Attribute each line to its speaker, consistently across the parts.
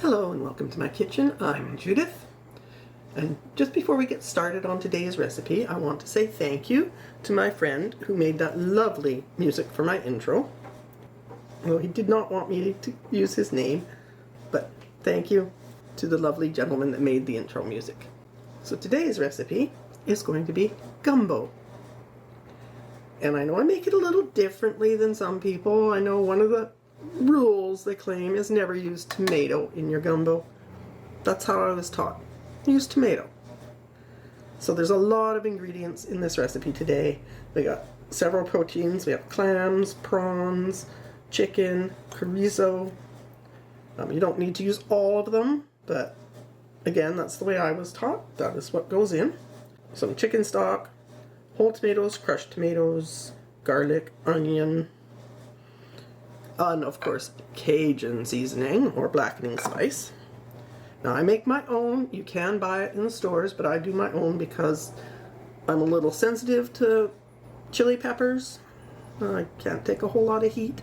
Speaker 1: Hello and welcome to my kitchen. I'm Judith. And just before we get started on today's recipe, I want to say thank you to my friend who made that lovely music for my intro. Well, he did not want me to use his name, but thank you to the lovely gentleman that made the intro music. So today's recipe is going to be gumbo. And I know I make it a little differently than some people. I know one of the rules they claim is never use tomato in your gumbo. That's how I was taught. Use tomato. So there's a lot of ingredients in this recipe today. We got several proteins. We have clams, prawns, chicken, chorizo. You don't need to use all of them, but again, that's the way I was taught. That is what goes in. Some chicken stock, whole tomatoes, crushed tomatoes, garlic, onion, and of course Cajun seasoning or blackening spice. Now I make my own. You can buy it in the stores, but I do my own because I'm a little sensitive to chili peppers. I can't take a whole lot of heat.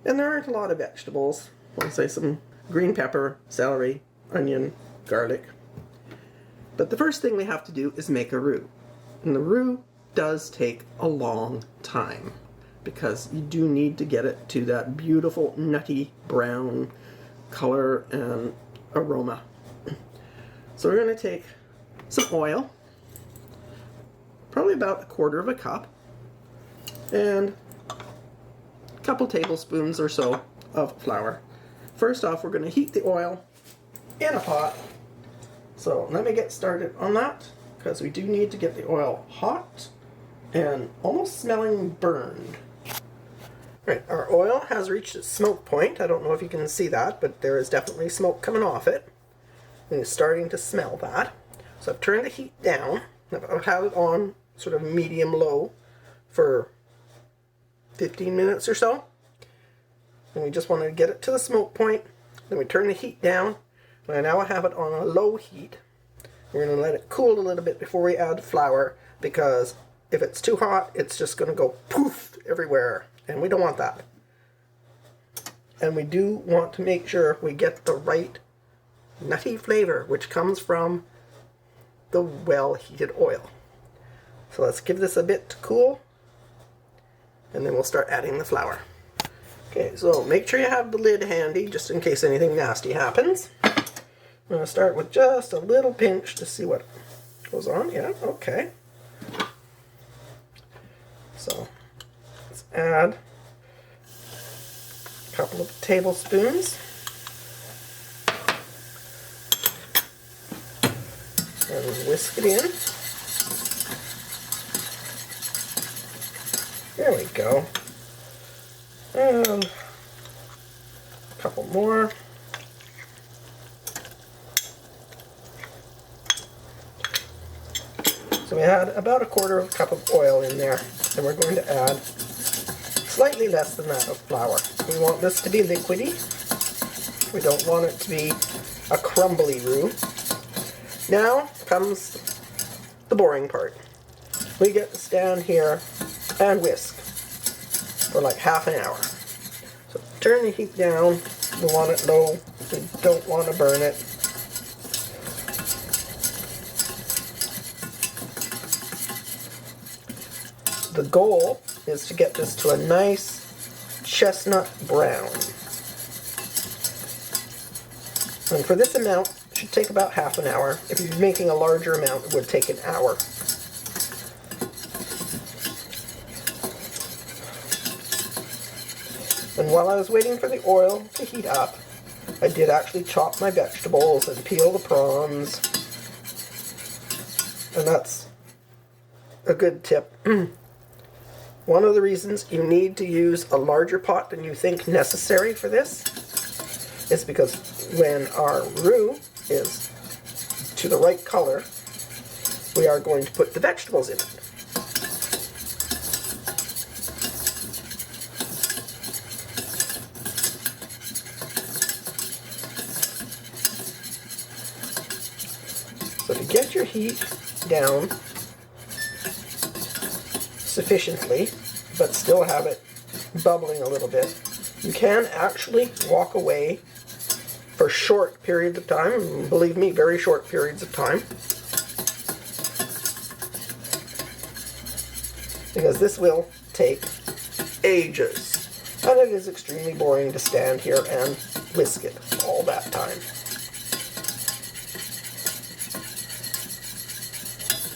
Speaker 1: And there aren't a lot of vegetables. I'll say some green pepper, celery, onion, garlic. But the first thing we have to do is make a roux. And the roux does take a long time, because you do need to get it to that beautiful nutty brown color and aroma. So we're going to take some oil, probably about 1/4 cup, and a couple tablespoons or so of flour. First off, we're going to heat the oil in a pot. So let me get started on that, because we do need to get the oil hot and almost smelling burned. Right, our oil has reached its smoke point. I don't know if you can see that, but there is definitely smoke coming off it. And it's starting to smell that. So I've turned the heat down. I've had it on sort of medium-low for 15 minutes or so. And we just want to get it to the smoke point. Then we turn the heat down. And I now have it on a low heat. We're going to let it cool a little bit before we add flour, because if it's too hot, it's just going to go poof everywhere. And we don't want that. And we do want to make sure we get the right nutty flavor, which comes from the well-heated oil. So let's give this a bit to cool, and then we'll start adding the flour. Okay, so make sure you have the lid handy, just in case anything nasty happens. I'm going to start with just a little pinch to see what goes on. Yeah, okay. So let's add a couple of tablespoons. And whisk it in. There we go. And a couple more. So we had about 1/4 cup of oil in there, and we're going to add slightly less than that of flour. We want this to be liquidy. We don't want it to be a crumbly roux. Now comes the boring part. We get to stand here and whisk for like half an hour. So turn the heat down. We want it low. We don't want to burn it. The goal is to get this to a nice chestnut brown. And for this amount, it should take about half an hour. If you're making a larger amount, it would take an hour. And while I was waiting for the oil to heat up, I did actually chop my vegetables and peel the prawns. And that's a good tip. One of the reasons you need to use a larger pot than you think necessary for this is because when our roux is to the right color, we are going to put the vegetables in it. So to get your heat down sufficiently, but still have it bubbling a little bit, you can actually walk away for short periods of time. Believe me, very short periods of time. Because this will take ages. And it is extremely boring to stand here and whisk it all that time.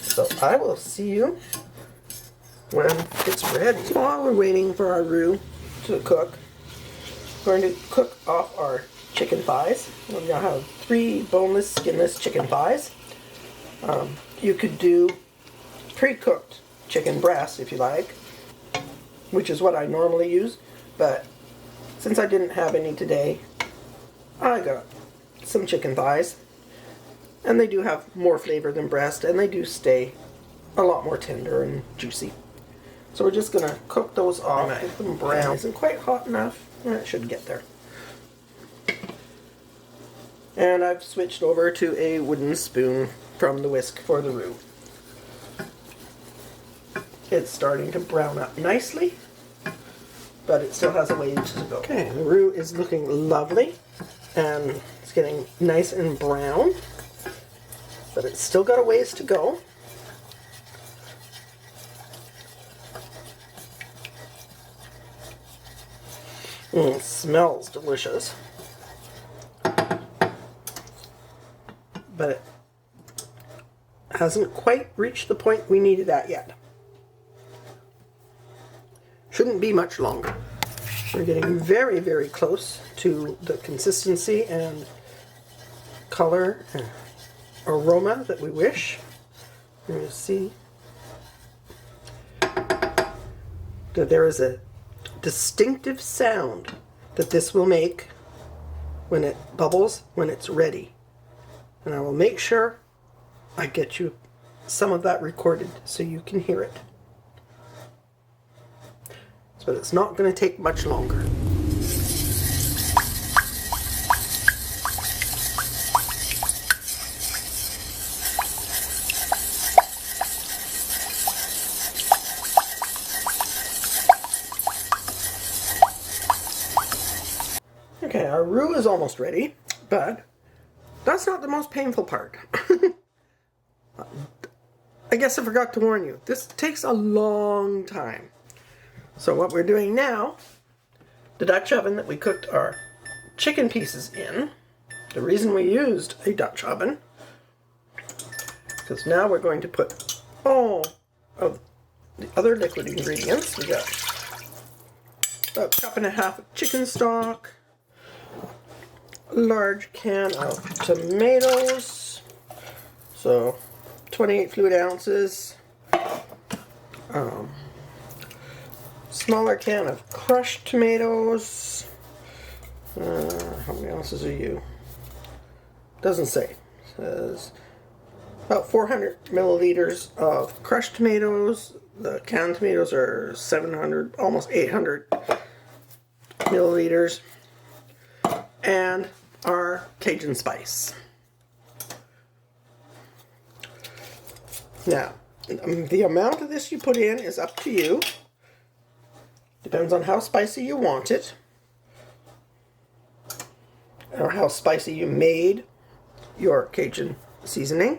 Speaker 1: So I will see you when it's ready. While we're waiting for our roux to cook, we're going to cook off our chicken thighs. We're going to have 3 boneless, skinless chicken thighs. You could do pre-cooked chicken breasts if you like, which is what I normally use, but since I didn't have any today, I got some chicken thighs, and they do have more flavor than breast, and they do stay a lot more tender and juicy. So we're just going to cook those off, get them brown. It isn't quite hot enough. It should get there. And I've switched over to a wooden spoon from the Whisk for the roux. It's starting to brown up nicely, but it still has a ways to go. Okay, the roux is looking lovely, and it's getting nice and brown, but it's still got a ways to go. It smells delicious, but it hasn't quite reached the point we need it at yet. Shouldn't be much longer. We're getting very, very close to the consistency and color and aroma that we wish. You're going to see that there is a distinctive sound that this will make when it bubbles, when it's ready. And I will make sure I get you some of that recorded so you can hear it. But it's not going to take much longer. Okay, our roux is almost ready, but that's not the most painful part. I guess I forgot to warn you. This takes a long time. So what we're doing now, the Dutch oven that we cooked our chicken pieces in, the reason we used a Dutch oven, because now we're going to put all of the other liquid ingredients. We got about a cup and a half of chicken stock, a large can of tomatoes, so 28 fluid ounces, smaller can of crushed tomatoes. How many ounces are you? Doesn't say. It says about 400 milliliters of crushed tomatoes. The canned tomatoes are 700, almost 800 milliliters. And our Cajun Spice. Now, the amount of this you put in is up to you. Depends on how spicy you want it, or how spicy you made your Cajun seasoning,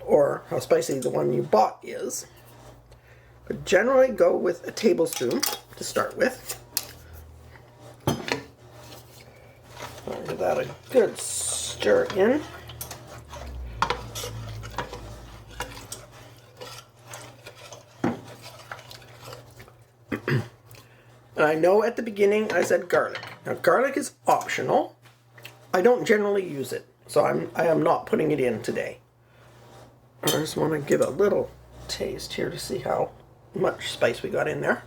Speaker 1: or how spicy the one you bought is. But generally go with a tablespoon to start with. I'll give that a good stir in. And I know at the beginning I said garlic. Now garlic is optional. I don't generally use it, so I am not putting it in today. I just want to give a little taste here to see how much spice we got in there.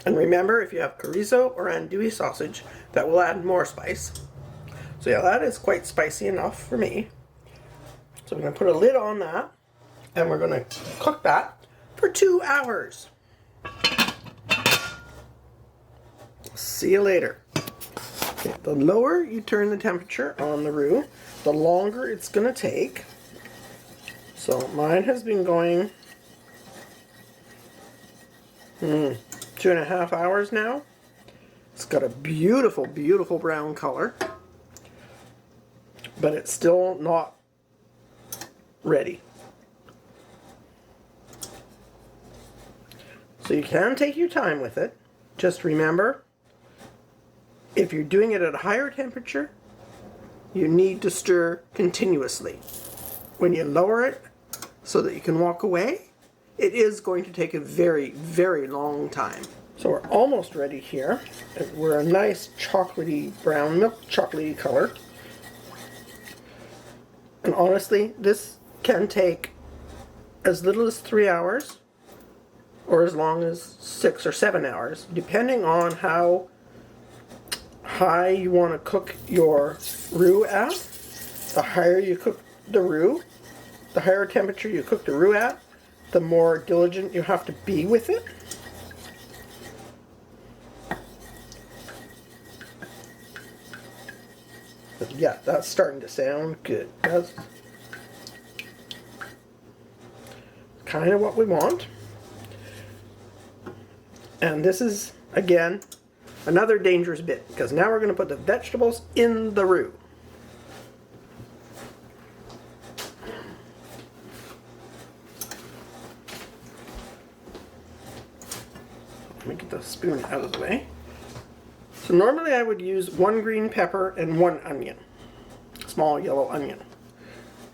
Speaker 1: And remember, if you have chorizo or andouille sausage, that will add more spice. So yeah, that is quite spicy enough for me. So I'm going to put a lid on that, and we're going to cook that for 2 hours. See you later. Okay, the lower you turn the temperature on the roux, the longer it's going to take. So mine has been going 2.5 hours now. It's got a beautiful, beautiful brown color, but it's still not ready. So you can take your time with it. Just remember, if you're doing it at a higher temperature, you need to stir continuously. When you lower it so that you can walk away, it is going to take a very, very long time. So we're almost ready here. We're a nice chocolatey brown, milk chocolatey color. And honestly, this can take as little as 3 hours or as long as 6 or 7 hours, depending on how high you want to cook your roux at. The higher you cook the roux, the higher temperature you cook the roux at, the more diligent you have to be with it. But yeah, that's starting to sound good. That's kind of what we want. And this is, again, another dangerous bit, because now we're going to put the vegetables in the roux. Let me get the spoon out of the way. So normally I would use 1 green pepper and 1 onion, small yellow onion.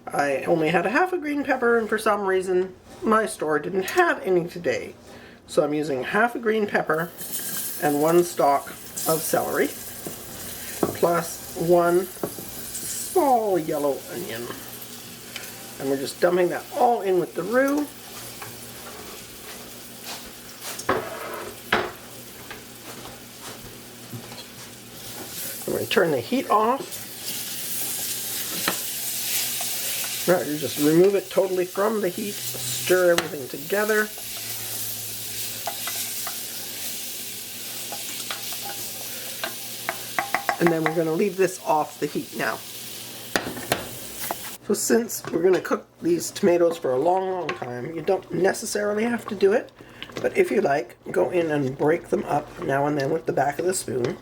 Speaker 1: I only had a half a green pepper, and for some reason my store didn't have any today. So I'm using half a green pepper and 1 stalk of celery, plus 1 small yellow onion. And we're just dumping that all in with the roux. I'm going to turn the heat off. Now you just remove it totally from the heat, stir everything together. And then we're going to leave this off the heat now. So since we're going to cook these tomatoes for a long, long time, you don't necessarily have to do it. But if you like, go in and break them up now and then with the back of the spoon.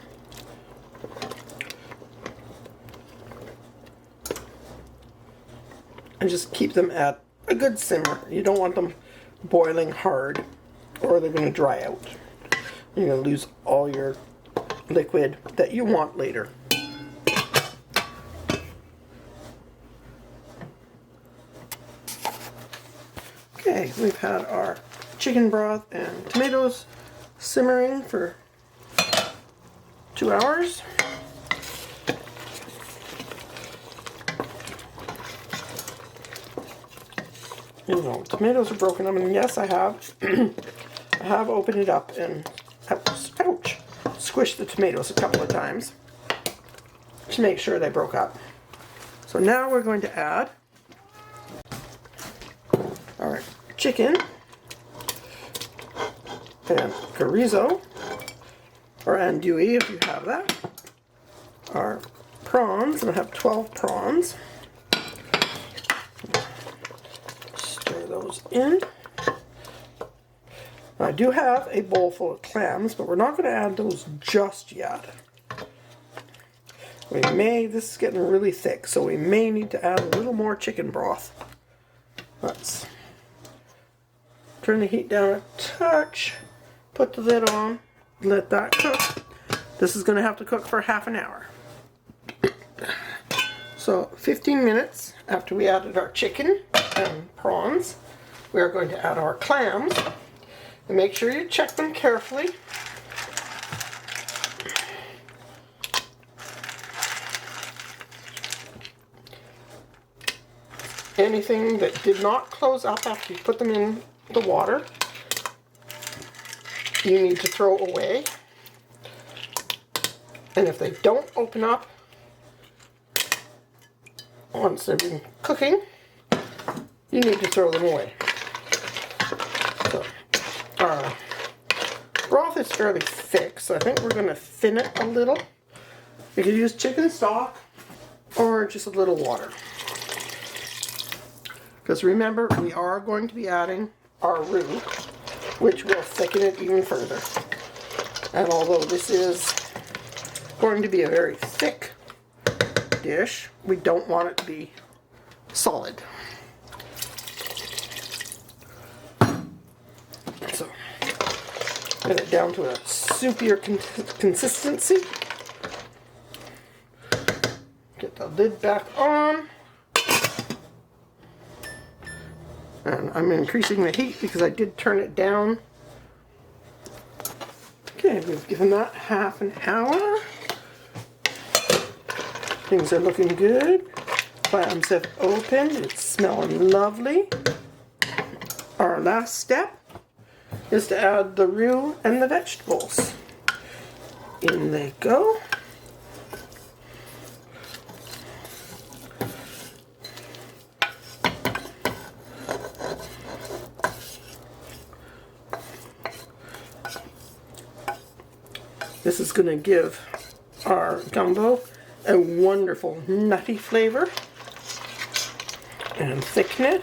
Speaker 1: And just keep them at a good simmer. You don't want them boiling hard, or they're going to dry out. You're going to lose all your liquid that you want later. Okay, we've had our chicken broth and tomatoes simmering for 2 hours. You know, tomatoes are broken up, and yes, I have I have opened it up and ouch, squished the tomatoes a couple of times to make sure they broke up. So now we're going to add our chicken and chorizo, or andouille if you have that. Our prawns, and I have 12 prawns. Stir those in. I do have a bowl full of clams, but we're not going to add those just yet. This is getting really thick, so we may need to add a little more chicken broth. Let's turn the heat down a touch, put the lid on, let that cook. This is going to have to cook for half an hour. So 15 minutes after we added our chicken and prawns, we are going to add our clams. And make sure you check them carefully. Anything that did not close up after you put them in the water, you need to throw away. And if they don't open up once they've been cooking, you need to throw them away. So, our broth is fairly thick, so I think we're going to thin it a little. You could use chicken stock or just a little water. Because remember, we are going to be adding our roux. which will thicken it even further. And although this is going to be a very thick dish, we don't want it to be solid. So, get it down to a soupier consistency. Get the lid back on. And I'm increasing the heat because I did turn it down. Okay, we've given that half an hour. Things are looking good. Clams have opened. It's smelling lovely. Our last step is to add the roux and the vegetables. In they go. This is going to give our gumbo a wonderful nutty flavor and thicken it.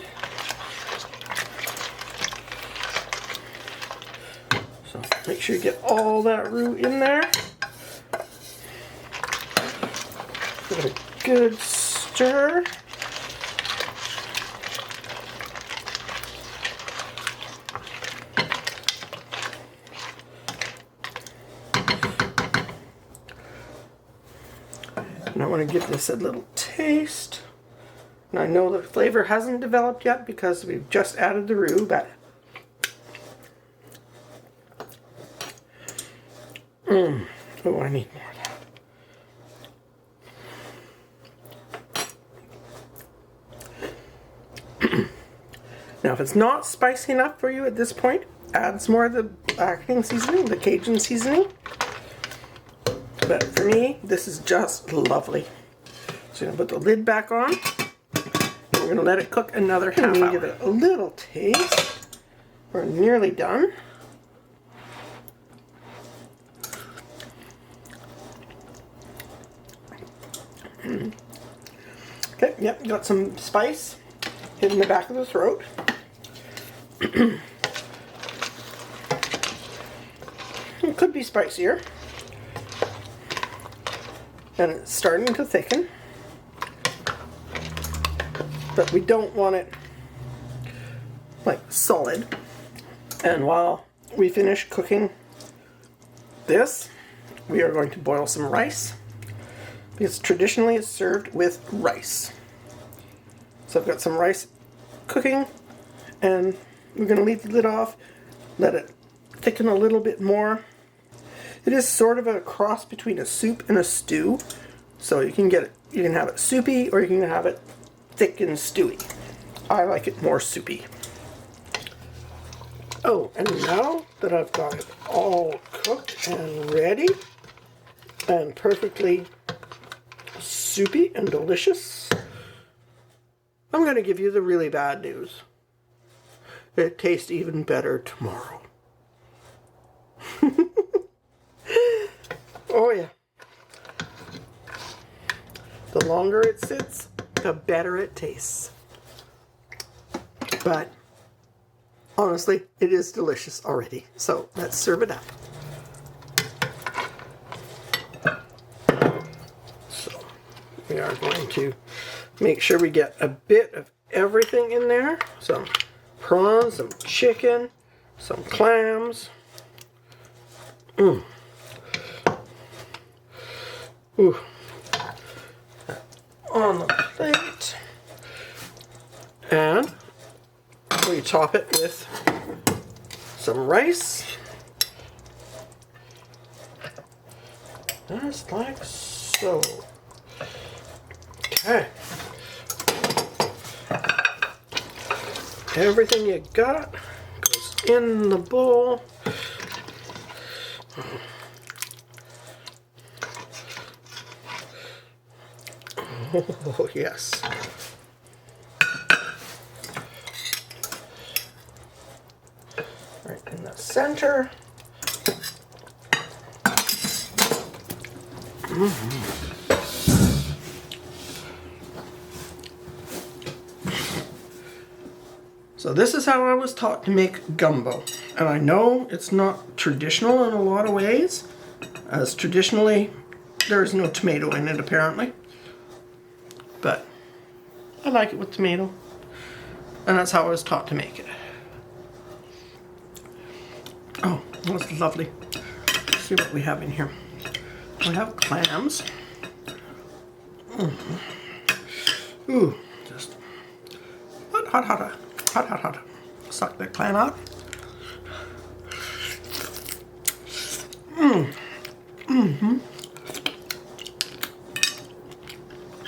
Speaker 1: So make sure you get all that roux in there. Give it a good stir. And I want to give this a little taste. And I know the flavor hasn't developed yet because we've just added the roux, but oh, I need more of that. Now, if it's not spicy enough for you at this point, add some more of the blackening seasoning, the Cajun seasoning. But for me, this is just lovely. So I'm going to put the lid back on. And we're going to let it cook another half hour. Give it a little taste. We're nearly done. Okay, yep, got some spice in the back of the throat. It could be spicier. And it's starting to thicken, but we don't want it like solid. And while we finish cooking this, we are going to boil some rice because traditionally it's served with rice. So I've got some rice cooking and we're going to leave the lid off, let it thicken a little bit more. It is sort of a cross between a soup and a stew. So you can get it, you can have it soupy or you can have it thick and stewy. I like it more soupy. Oh, and now that I've got it all cooked and ready and perfectly soupy and delicious, I'm going to give you the really bad news. It tastes even better tomorrow. Oh yeah. The longer it sits, the better it tastes. But honestly, it is delicious already. So let's serve it up. So we are going to make sure we get a bit of everything in there. Some prawns, some chicken, some clams. Ooh. On the plate. And we top it with some rice. Just like so. Okay. Everything you got goes in the bowl. Oh, yes. Right in the center. So this is how I was taught to make gumbo. And I know it's not traditional in a lot of ways, as traditionally there's no tomato in it apparently. But I like it with tomato. And that's how I was taught to make it. Oh, that's lovely. Let's see what we have in here. We have clams. Ooh, just hot. Suck the clam out.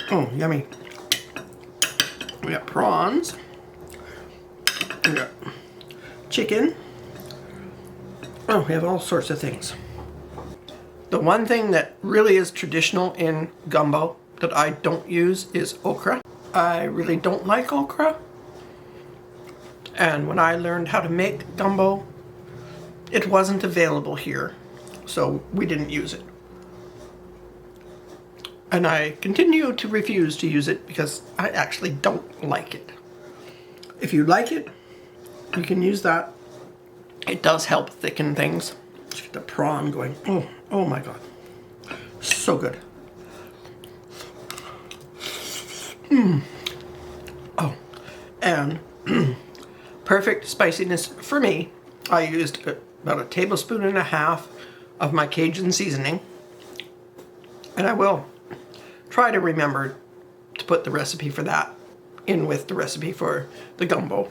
Speaker 1: Oh, yummy. We got prawns. We got chicken. Oh, we have all sorts of things. The one thing that really is traditional in gumbo that I don't use is okra. I really don't like okra. And when I learned how to make gumbo, it wasn't available here, so we didn't use it. And I continue to refuse to use it because I actually don't like it. If you like it, you can use that. It does help thicken things. Let's get the prawn going. Oh my God. So good. Oh, and perfect spiciness for me. I used about 1.5 tablespoons of my Cajun seasoning. And I will try to remember to put the recipe for that in with the recipe for the gumbo.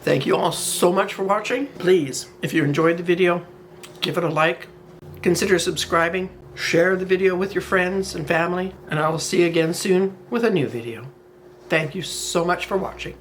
Speaker 1: Thank you all so much for watching. Please, if you enjoyed the video, give it a like. Consider subscribing. Share the video with your friends and family. And I will see you again soon with a new video. Thank you so much for watching.